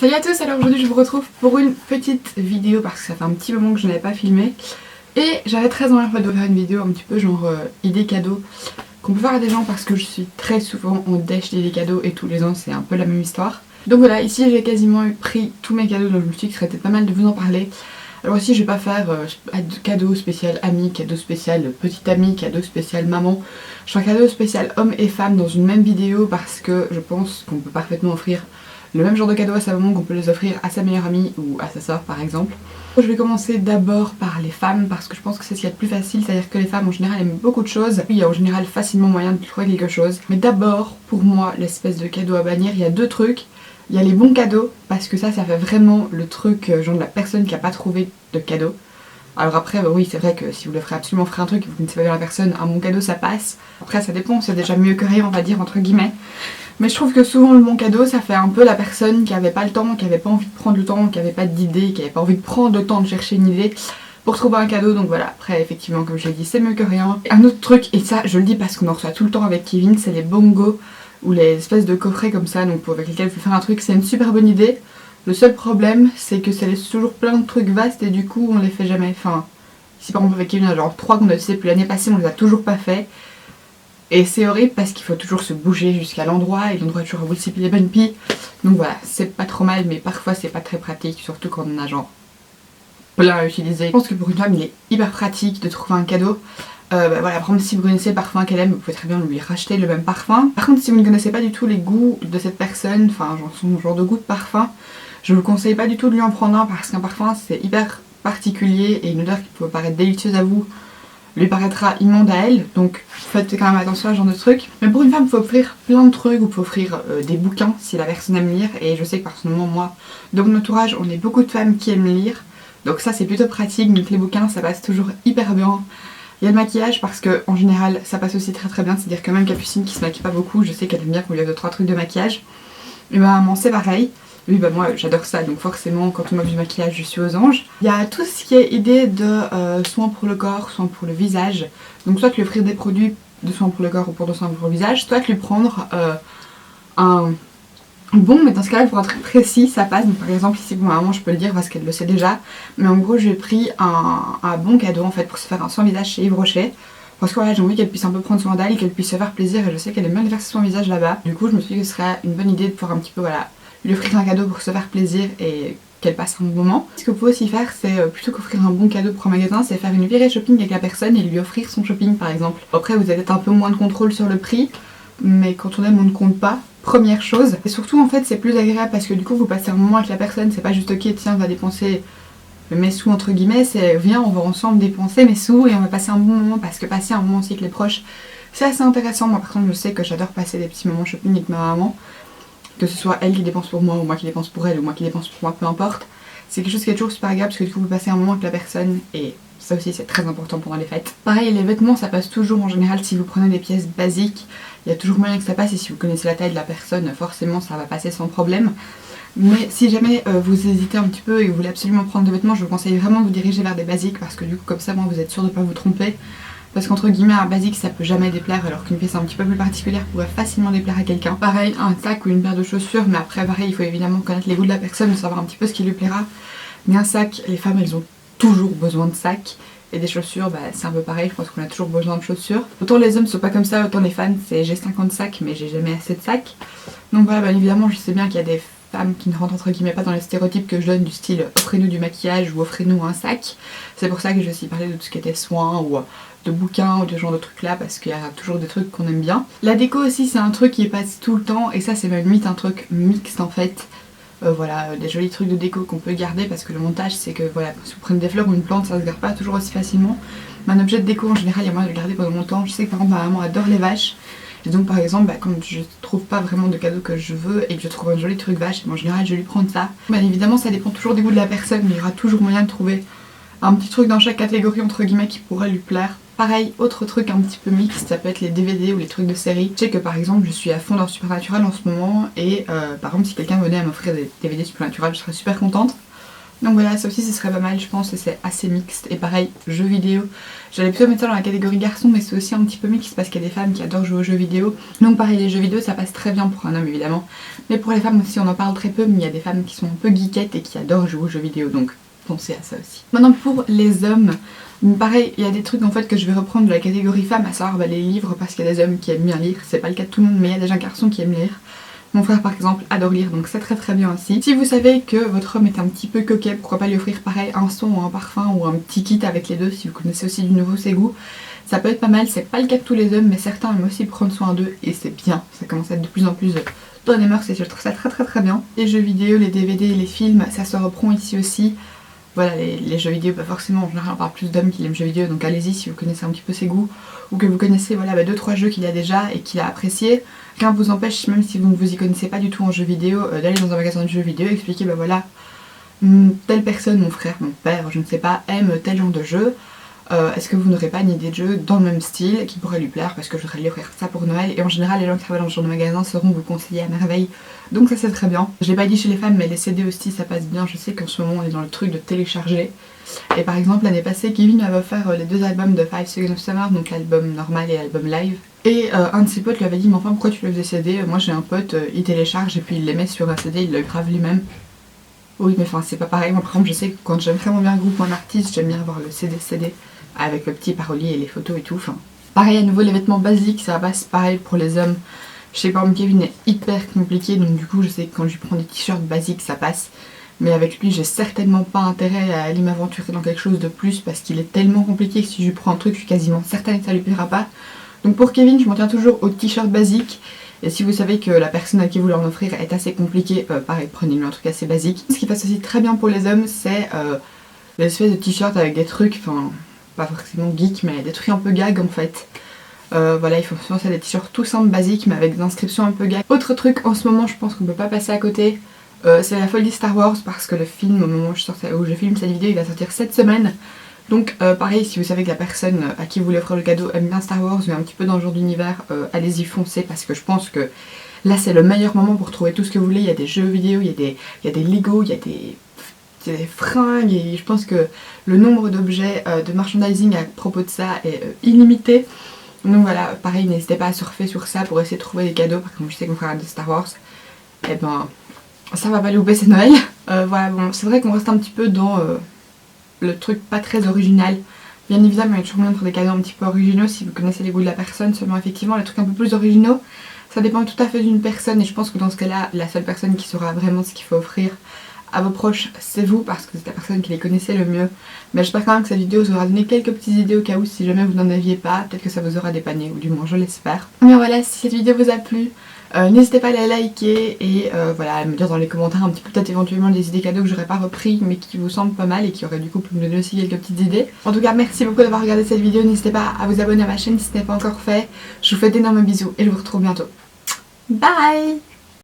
Salut à tous, alors aujourd'hui je vous retrouve pour une petite vidéo parce que ça fait un petit moment que je n'avais pas filmé. Et j'avais très envie en fait de faire une vidéo un petit peu genre idées cadeaux qu'on peut faire à des gens parce que je suis très souvent en dèche d'idées cadeaux et tous les ans c'est un peu la même histoire. Donc voilà, ici j'ai quasiment pris tous mes cadeaux donc je me suis dit que ce serait peut-être pas mal de vous en parler. Alors ici je vais pas faire cadeau spécial ami, cadeau spécial petite amie, cadeau spécial maman. Je ferai cadeau spécial homme et femme dans une même vidéo parce que je pense qu'on peut parfaitement offrir le même genre de cadeau à sa maman qu'on peut les offrir à sa meilleure amie ou à sa soeur par exemple. Je vais commencer d'abord par les femmes parce que je pense que c'est ce qu'il y a de plus facile, c'est-à-dire que les femmes en général aiment beaucoup de choses. Il y a en général facilement moyen de trouver quelque chose. Mais d'abord, pour moi, l'espèce de cadeau à bannir, il y a deux trucs. Il y a les bons cadeaux, parce que ça fait vraiment le truc genre de la personne qui n'a pas trouvé de cadeau. Alors après, bah oui, c'est vrai que si vous voulez absolument offrir un truc et que vous ne savez pas bien la personne, un bon cadeau ça passe. Après ça dépend, c'est déjà mieux que rien on va dire entre guillemets. Mais je trouve que souvent le bon cadeau ça fait un peu la personne qui avait pas le temps, qui avait pas envie de prendre le temps, qui avait pas d'idée, qui avait pas envie de prendre le temps de chercher une idée pour trouver un cadeau. Donc voilà, après effectivement comme je l'ai dit c'est mieux que rien. Et un autre truc, et ça je le dis parce qu'on en reçoit tout le temps avec Kevin, c'est les bongos ou les espèces de coffrets comme ça, donc avec lesquels vous faire un truc, c'est une super bonne idée. Le seul problème c'est que ça laisse toujours plein de trucs vastes et du coup on les fait jamais. Enfin, si par exemple avec Kevin on a genre 3 qu'on a décidé depuis l'année passée, on les a toujours pas fait. Et c'est horrible parce qu'il faut toujours se bouger jusqu'à l'endroit et l'endroit est toujours à multiplier les bonnes pilles. Donc voilà, c'est pas trop mal mais parfois c'est pas très pratique, surtout quand on a genre plein à utiliser. Je pense que pour une femme il est hyper pratique de trouver un cadeau. Voilà, par exemple si vous connaissez le parfum qu'elle aime, vous pouvez très bien lui racheter le même parfum. Par contre si vous ne connaissez pas du tout les goûts de cette personne, enfin genre son genre de goût de parfum, je vous conseille pas du tout de lui en prendre un parce qu'un parfum c'est hyper particulier et une odeur qui peut paraître délicieuse à vous lui paraîtra immonde à elle, donc faites quand même attention à ce genre de truc. Mais pour une femme, il faut offrir plein de trucs, vous pouvez offrir des bouquins si la personne aime lire, et je sais que personnellement, moi, dans mon entourage, on est beaucoup de femmes qui aiment lire, donc ça c'est plutôt pratique, donc les bouquins ça passe toujours hyper bien. Il y a le maquillage parce que en général ça passe aussi très bien, c'est-à-dire que même Capucine qui se maquille pas beaucoup, je sais qu'elle aime bien qu'on lui ait 2-3 trucs de maquillage. Et bah maman c'est pareil. Oui bah moi j'adore ça, donc forcément quand on m'offre du maquillage je suis aux anges. Il y a tout ce qui est idée de soins pour le corps, soins pour le visage. Donc soit lui offrir des produits de soins pour le corps ou pour de soins pour le visage, soit lui prendre un bon, mais dans ce cas là pour un truc précis ça passe. Donc par exemple ici pour ma maman je peux le dire parce qu'elle le sait déjà. Mais en gros j'ai pris un bon cadeau en fait pour se faire un soin visage chez Yves Rocher. Parce que voilà, j'ai envie qu'elle puisse un peu prendre soin d'elle, qu'elle puisse se faire plaisir et je sais qu'elle aime bien faire son visage là-bas. Du coup je me suis dit que ce serait une bonne idée de pouvoir un petit peu voilà lui offrir un cadeau pour se faire plaisir et qu'elle passe un bon moment. Ce que vous pouvez aussi faire c'est plutôt qu'offrir un bon cadeau pour un magasin, c'est faire une virée shopping avec la personne et lui offrir son shopping par exemple. Après vous avez peut-être un peu moins de contrôle sur le prix, mais quand on aime on ne compte pas. Première chose. Et surtout en fait c'est plus agréable parce que du coup vous passez un moment avec la personne, c'est pas juste ok tiens on va dépenser mes sous entre guillemets, c'est viens on va ensemble dépenser mes sous et on va passer un bon moment parce que passer un moment aussi avec les proches c'est assez intéressant. Moi par contre je sais que j'adore passer des petits moments shopping avec ma maman. Que ce soit elle qui dépense pour moi ou moi qui dépense pour elle ou moi qui dépense pour moi, peu importe. C'est quelque chose qui est toujours super agréable parce que du coup vous passez un moment avec la personne et ça aussi c'est très important pendant les fêtes. Pareil les vêtements ça passe toujours en général si vous prenez des pièces basiques. Il y a toujours moyen que ça passe et si vous connaissez la taille de la personne forcément ça va passer sans problème. Mais si jamais vous hésitez un petit peu et que vous voulez absolument prendre des vêtements, je vous conseille vraiment de vous diriger vers des basiques parce que du coup comme ça vous êtes sûr de ne pas vous tromper. Parce qu'entre guillemets un basique ça peut jamais déplaire alors qu'une pièce un petit peu plus particulière pourrait facilement déplaire à quelqu'un. Pareil un sac ou une paire de chaussures, mais après pareil il faut évidemment connaître les goûts de la personne, savoir un petit peu ce qui lui plaira. Mais un sac, les femmes elles ont toujours besoin de sacs. Et des chaussures bah c'est un peu pareil, je pense qu'on a toujours besoin de chaussures. Autant les hommes sont pas comme ça, autant les fans c'est j'ai 50 sacs mais j'ai jamais assez de sacs. Donc voilà bien évidemment je sais bien qu'il y a des femmes qui ne rentrent entre guillemets pas dans les stéréotypes que je donne du style offrez-nous du maquillage ou offrez-nous un sac. C'est pour ça que je vais aussi parler de tout ce qui était soins ou de bouquins ou de ce genre de trucs là parce qu'il y a toujours des trucs qu'on aime bien. La déco aussi c'est un truc qui passe tout le temps et ça c'est même limite un truc mixte en fait. Voilà, des jolis trucs de déco qu'on peut garder parce que le montage c'est que voilà, si vous prenez des fleurs ou une plante ça se garde pas toujours aussi facilement. Mais un objet de déco en général il y a moyen de le garder pendant longtemps. Je sais que par exemple ma maman adore les vaches. Et donc par exemple quand je trouve pas vraiment de cadeau que je veux et que je trouve un joli truc vache, en général je vais lui prendre ça. Bien évidemment ça dépend toujours des goûts de la personne mais il y aura toujours moyen de trouver un petit truc dans chaque catégorie entre guillemets qui pourrait lui plaire. Pareil, autre truc un petit peu mixte, ça peut être les DVD ou les trucs de série. Je sais que par exemple je suis à fond dans Supernatural en ce moment et par exemple si quelqu'un venait à m'offrir des DVD Supernatural je serais super contente. Donc voilà, ça aussi ce serait pas mal je pense, et c'est assez mixte. Et pareil, jeux vidéo, j'allais plutôt mettre ça dans la catégorie garçon, mais c'est aussi un petit peu mixte parce qu'il y a des femmes qui adorent jouer aux jeux vidéo. Donc pareil, les jeux vidéo ça passe très bien pour un homme évidemment, mais pour les femmes aussi on en parle très peu, mais il y a des femmes qui sont un peu geekettes et qui adorent jouer aux jeux vidéo, donc pensez à ça aussi. Maintenant pour les hommes, pareil, il y a des trucs en fait que je vais reprendre de la catégorie femmes, à savoir les livres, parce qu'il y a des hommes qui aiment bien lire, c'est pas le cas de tout le monde, mais il y a déjà garçons qui aiment lire. Mon frère par exemple adore lire, donc c'est très bien aussi. Si vous savez que votre homme est un petit peu coquet, pourquoi pas lui offrir pareil un son ou un parfum ou un petit kit avec les deux, si vous connaissez aussi du nouveau ses goûts. Ça peut être pas mal, c'est pas le cas de tous les hommes, mais certains aiment aussi prendre soin d'eux et c'est bien. Ça commence à être de plus en plus dans les mœurs et je trouve ça très bien. Les jeux vidéo, les DVD, les films, ça se reprend ici aussi. Voilà, les jeux vidéo, pas forcément, en général on parle plus d'hommes qui aiment les jeux vidéo, donc allez-y si vous connaissez un petit peu ses goûts, ou que vous connaissez voilà, 2-3 jeux qu'il a déjà et qu'il a apprécié. Rien ne vous empêche, même si vous ne vous y connaissez pas du tout en jeux vidéo, d'aller dans un magasin de jeux vidéo et expliquer bah voilà, telle personne, mon frère, mon père, je ne sais pas, aime tel genre de jeu. Est-ce que vous n'aurez pas une idée de jeu dans le même style qui pourrait lui plaire, parce que je voudrais lui offrir ça pour Noël. Et en général les gens qui travaillent dans ce genre de magasin sauront vous conseiller à merveille, donc ça c'est très bien. Je l'ai pas dit chez les femmes, mais les CD aussi ça passe bien. Je sais qu'en ce moment on est dans le truc de télécharger, et par exemple l'année passée Kevin m'avait offert les 2 albums de 5 Seconds of Summer, donc l'album normal et l'album live. Et un de ses potes lui avait dit mais enfin pourquoi tu le faisais CD, moi j'ai un pote, il télécharge et puis il les met sur un CD, il le grave lui-même. Oui mais enfin c'est pas pareil, moi par exemple je sais que quand j'aime vraiment bien un groupe ou un artiste, j'aime bien avoir le CD avec le petit parolier et les photos et tout. Enfin, pareil à nouveau les vêtements basiques, ça passe pareil pour les hommes. Je sais pas, Kevin est hyper compliqué, donc du coup je sais que quand je lui prends des t-shirts basiques ça passe. Mais avec lui j'ai certainement pas intérêt à aller m'aventurer dans quelque chose de plus parce qu'il est tellement compliqué que si je lui prends un truc je suis quasiment certaine que ça lui plaira pas. Donc pour Kevin je m'en tiens toujours aux t-shirts basiques. Et si vous savez que la personne à qui vous leur en offrir est assez compliquée, pareil prenez-lui un truc assez basique. Ce qui passe aussi très bien pour les hommes c'est l'espèce de t-shirt avec des trucs, enfin pas forcément geek mais des trucs un peu gag en fait. Voilà, il faut penser à des t-shirts tout simples basiques mais avec des inscriptions un peu gag. Autre truc en ce moment je pense qu'on peut pas passer à côté, c'est la folie Star Wars, parce que le film au moment où je filme cette vidéo il va sortir cette semaine. Donc pareil, si vous savez que la personne à qui vous voulez offrir le cadeau aime bien Star Wars ou un petit peu dans ce genre d'univers, allez-y foncez, parce que je pense que là c'est le meilleur moment pour trouver tout ce que vous voulez. Il y a des jeux vidéo, il y a des Lego, il y a des fringues, et je pense que le nombre d'objets de merchandising à propos de ça est illimité. Donc voilà, pareil, n'hésitez pas à surfer sur ça pour essayer de trouver des cadeaux, parce que comme je sais qu'on fera de Star Wars, et ben ça va pas louper, c'est Noël. Voilà, bon, c'est vrai qu'on reste un petit peu dans le truc pas très original. Bien évidemment, il y a toujours moyen de faire des cadeaux un petit peu originaux si vous connaissez les goûts de la personne, seulement effectivement les trucs un peu plus originaux, ça dépend tout à fait d'une personne, et je pense que dans ce cas-là, la seule personne qui saura vraiment ce qu'il faut offrir à vos proches, c'est vous, parce que c'est la personne qui les connaissait le mieux. Mais j'espère quand même que cette vidéo vous aura donné quelques petites idées au cas où, si jamais vous n'en aviez pas, peut-être que ça vous aura dépanné, ou du moins je l'espère. Mais voilà, si cette vidéo vous a plu, n'hésitez pas à la liker et voilà, à me dire dans les commentaires un petit peu peut-être éventuellement des idées cadeaux que j'aurais pas repris mais qui vous semblent pas mal et qui auraient du coup pu me donner aussi quelques petites idées. En tout cas merci beaucoup d'avoir regardé cette vidéo, n'hésitez pas à vous abonner à ma chaîne si ce n'est pas encore fait. Je vous fais d'énormes bisous et je vous retrouve bientôt. Bye!